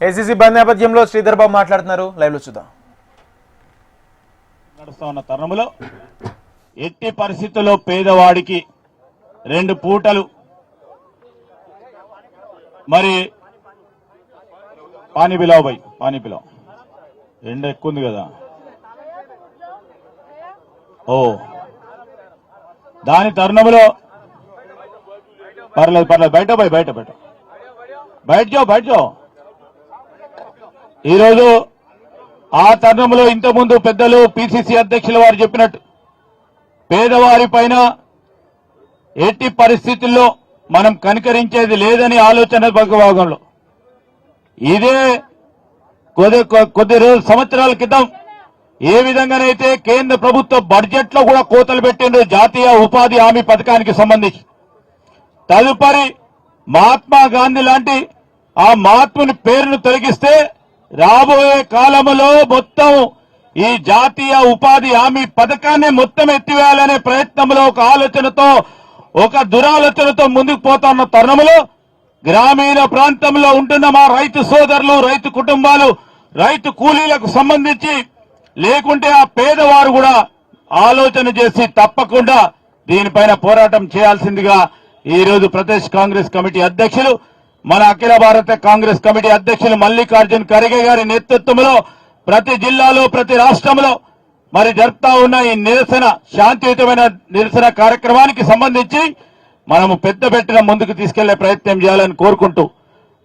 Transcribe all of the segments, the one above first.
ACC బంద్ నేపథ్యంలో శ్రీధర్ బాబు మాట్లాడుతున్నారు, live లో చూద్దాం. నడుస్తా ఉన్న తరుణంలో ఎట్టి పరిస్థితుల్లో పేదవాడికి 2 పూటలు మరి pani pilau by pani pilau ఎండ ఎక్కువ ఉంది కదా. ఓ దాని తరుణంలో పర్లేదు బయట పోయి బయట జో. ఈరోజు ఆ తరుణంలో ఇంతకుముందు పెద్దలు పిసిసి అధ్యక్షుల వారు చెప్పినట్టు పేదవారి పైన ఎట్టి పరిస్థితుల్లో మనం కనికరించేది లేదని ఆలోచన భాగంలో ఇదే కొద్ది సంవత్సరాల క్రితం ఏ విధంగానైతే కేంద్ర ప్రభుత్వ బడ్జెట్ లో కూడా కోతలు పెట్టిండ్రు జాతీయ ఉపాధి హామీ పథకానికి సంబంధించి. తదుపరి మహాత్మా గాంధీ లాంటి ఆ మహాత్ముని పేరును తొలగిస్తే రాబోయే కాలంలో మొత్తం ఈ జాతీయ ఉపాధి హామీ పథకాన్ని మొత్తం ఎత్తివేయాలనే ప్రయత్నంలో ఒక ఆలోచనతో ఒక దురాలోచనతో ముందుకు పోతున్న తరుణంలో గ్రామీణ ప్రాంతంలో ఉంటున్న మా రైతు సోదరులు, రైతు కుటుంబాలు, రైతు కూలీలకు సంబంధించి లేకుంటే ఆ పేదవారు కూడా ఆలోచన చేసి తప్పకుండా దీనిపైన పోరాటం చేయాల్సిందిగా ఈరోజు ప్రదేశ్ కాంగ్రెస్ కమిటీ అధ్యక్షులు, మన అఖిల భారత కాంగ్రెస్ కమిటీ అధ్యక్షులు మల్లికార్జున్ ఖర్గే గారి నేతృత్వంలో ప్రతి జిల్లాలో ప్రతి రాష్ట్రంలో మరి జరుపుతా ఉన్న ఈ నిరసన శాంతియుతమైన నిరసన కార్యక్రమానికి సంబంధించి మనము పెద్దపెట్టిన ముందుకు తీసుకెళ్లే ప్రయత్నం చేయాలని కోరుకుంటూ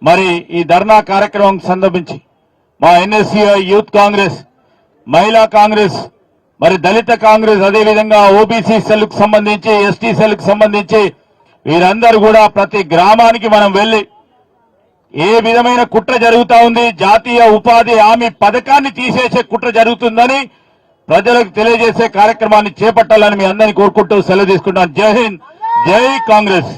మరి ఈ ధర్నా కార్యక్రమం సందర్భించి మా ఎన్ఎస్యుఐ యూత్ కాంగ్రెస్, మహిళా కాంగ్రెస్, మరి దళిత కాంగ్రెస్, అదేవిధంగా ఓబీసీ సెల్ కు సంబంధించి, ఎస్టీ సెల్ కు సంబంధించి వీరందరూ కూడా ప్రతి గ్రామానికి మనం వెళ్లి ఏ విధమైన కుట్ర జరుగుతా ఉంది, జాతీయ ఉపాధి హామీ పథకాన్ని తీసేసే కుట్ర జరుగుతుందని ప్రజలకు తెలియజేసే కార్యక్రమాన్ని చేపట్టాలని మీ అందరినీ కోరుకుంటూ సెలవు తీసుకుంటాను. జై హింద్, జై కాంగ్రెస్.